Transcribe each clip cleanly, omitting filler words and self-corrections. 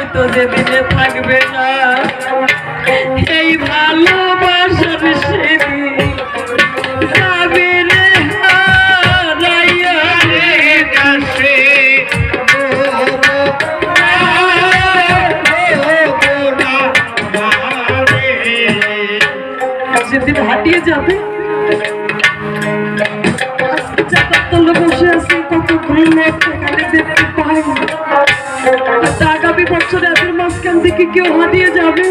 হয়তো যেদিনে থাকবে না এই ভালোবাসার সেদিন যাবে রে হারাইয়া রে কাছে সেদিন হাঁটিয়ে যাবে। বসে আছি কতক্ষণ এখানে দেখতে পাই আগামী বছর এদের মাঝখান থেকে কেউ হারিয়ে যাবে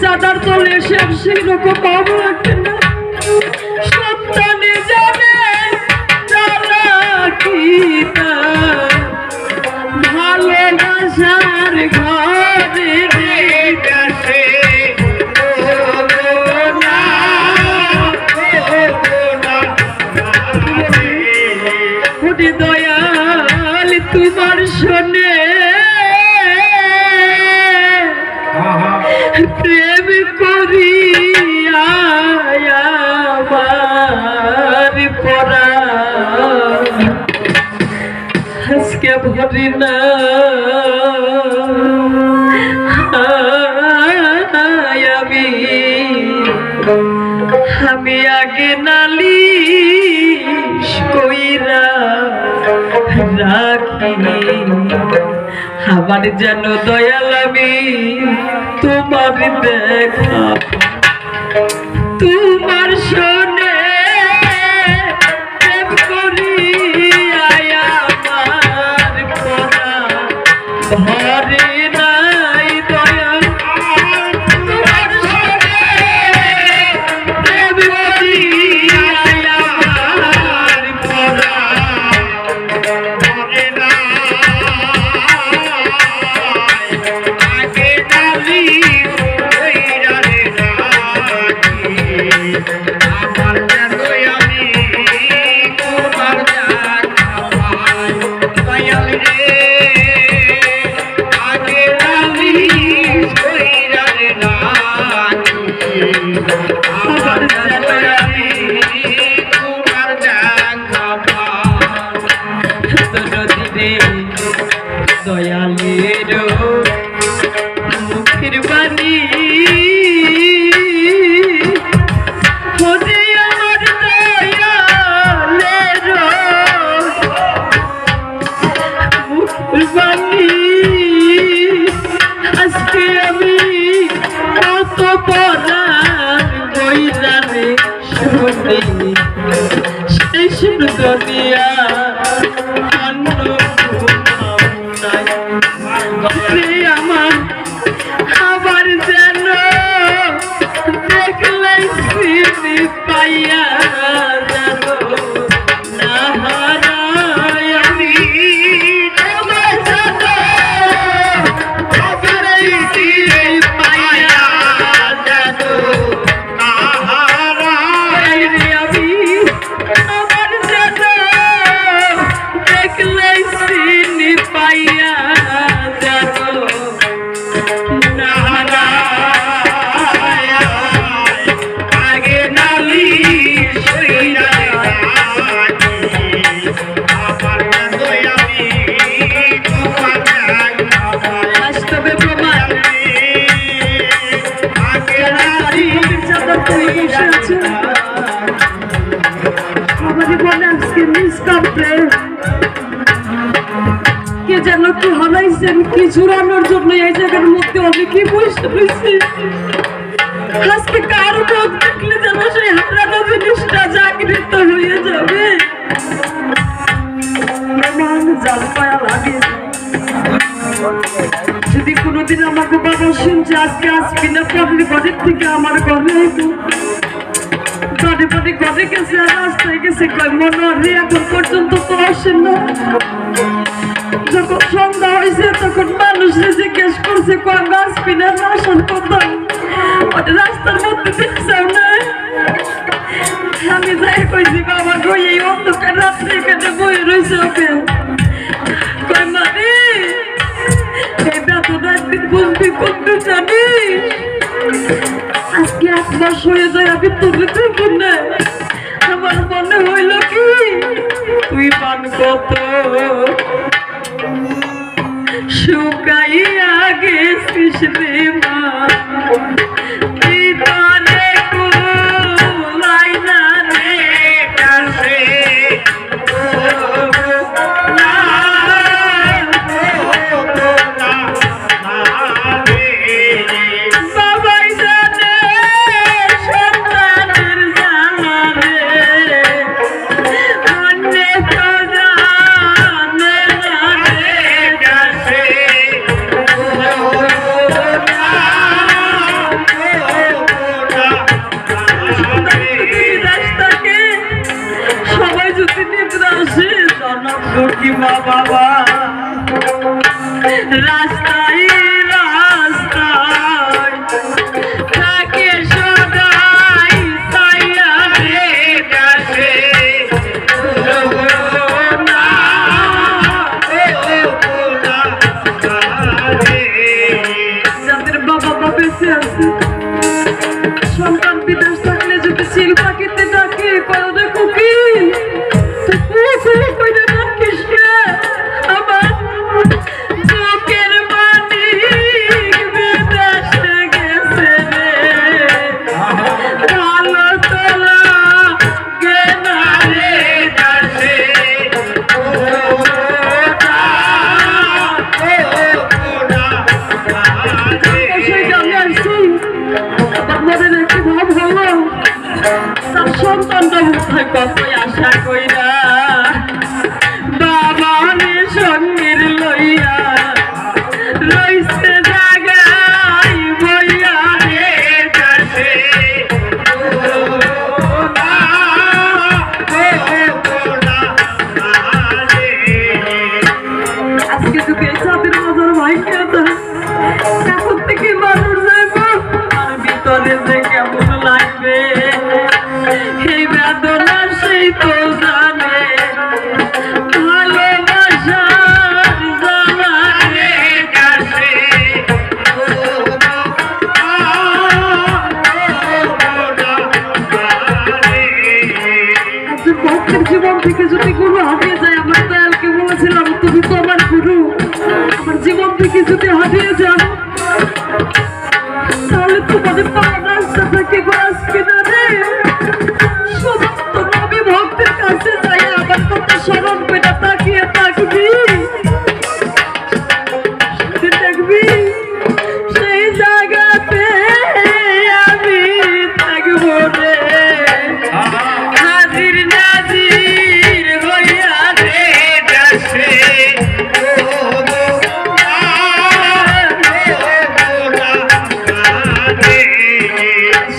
চাঁদার তলে এসে আর সেই রকম পাবো একটা না সন্তানে যাবে তারা কি ভালোবাসার ঘরে গেছে দয়াল তোমার শোনে প্রেম করি আমার পরা আজকে ভরি না আমি আগে নালিশ কইরা রাখি আমার যেন দয়াল আমি তোমার দেখা তোমার শোনে প্রেম করি আমার পরা ভরে নাই দয়াল তোমার শোনে প্রেম করি আমার পরা দয়ালের মুখের বাণী খোঁজে আমার দয়ালের মুখের বাণী আজকে আমি কত পরাণ বইরানে শুনি সেই শুরু দুনিয়া আমার আবার যেন দেখলে স্মৃতি পাইয়া যেন না হারাই আমি তোমার সাথে পাইয়া যেন না হারাই আমি আবার যেন দেখলে স্মৃতি পাইয়া কে যেন কি হারাইছেন কি জুড়ানোর জন্য এই জায়গার মধ্যে অনেকেই বসে রয়েছে আজকে কার মুখ দেখলে যেন সেই হারানো জিনিসটা জাগৃত হয়ে যাবে যদি কোনোদিন আমাকে বাবা শুনছে আজকে আসবি না পাবলি বাড়ির থেকে আমার ঘরে হয়তো ঘরে বাড়ি ঘরে গেছে আর রাস্তায় গেছে কয় মনে রে এখন পর্যন্ত তো আসেন না যখন সন্ধ্যা হয়েছে তখন মানুষে জিজ্ঞেস করছে কয় আসবি না আসার কথা রাস্তার মধ্যে দেখছাও না আমি যাই কইছি বাবা গো এই অন্ধকার রাত্রে এখানে বয়ে রয়েছে ওকে কয় মানে এই বেতন একদিন বুঝবি কোনটা জানিস আজকে 1 মাস হয়ে যায় আমি তোকে দেখি না আমার মনে হইল কি তুই পান কত শুকাইয়া গেছিস রে মা ভিতরে কুলাই না রে কাছে বাবাই জানে সন্তানের জ্বালা রে অন্যে তো জানে না রে কাছে রাস্তাকে সবাই যদি নিতে আসে জনক দুঃখী মা বাবা রাস্তায় রাস্তায় থাকে সদাই সাইয়া রে কাছে যাদের বাবা মা বেঁচে আছে সন্তান বিদেশ থাকলে যদি চিল পাখিতে ডাকে করোনা কুকি কইরা ডাকিস রে আমার চোখের পানি বিদেশে গেছে রে ভালো তোলা গেনা রে কাছে সেই গ্রামে আসছি আমার মনে একটু ভাব হলো তার সন্তানটা কোথায় কতই আশা কইরা বাবা সঙ্গের লইয়া রইছে জাগাই বইয়া রে কাছে আজকে যদি এই চাঁদের বাজার ভাইকে এখন থেকে মানুষ যাইব আর ভিতরে যে কেমন লাগবে এই বেদনা সেই তো জানে ভালোবাসার জানা রে কাছে আচ্ছা ভক্তের জীবন থেকে যদি গুরু হারিয়ে যায় আমার দয়ালকে বলেছিলাম তুমি তো আমার গুরু আমার জীবন থেকে যদি হারিয়ে যাও তাহলে তোমাদের পাওয়া রাস্তা থেকে বাস কিনা রে সমস্ত নবী ভক্তের কাছে যাই আমার কথা স্মরণ করে তাকিয়ে থাকবি দেখবি সেই জায়গাতে আমি থাকবো রে হাজির নাজির হইয়া রে কাছে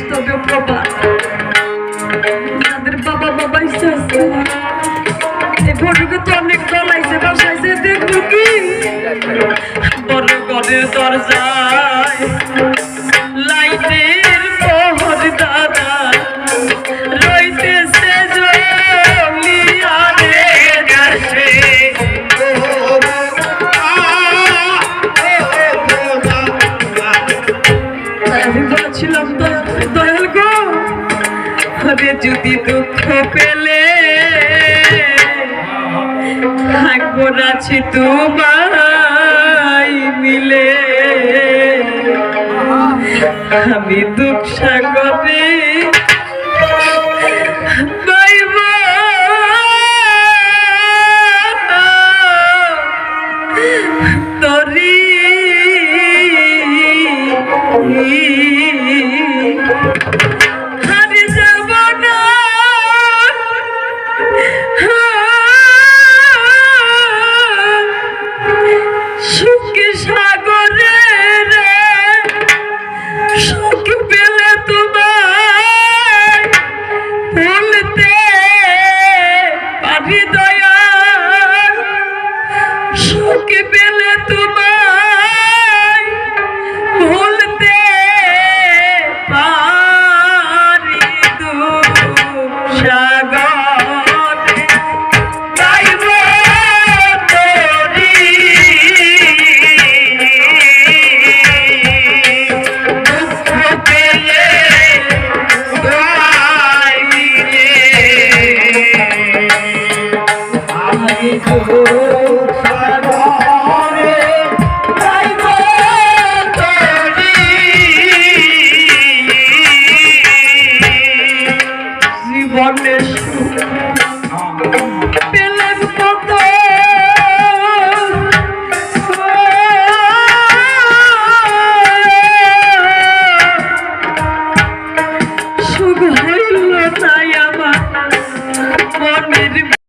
তবে বাবা যাদের বাবা বাবা ইচ্ছা আছে এই ভোটকে তো অনেক দলাইছে বাসাইছে দেখবো কি বড় ঘরের দরজায় লাইটের প্রহর দাদা রইতেছে জ্বলিয়া রে কাছে আমি বলছিলাম দয়াল গো আরে যদি দুঃখ পেলে থাকবো রাছি তোমায় মিলে আমি দুঃখ সাগরে পাইব তরি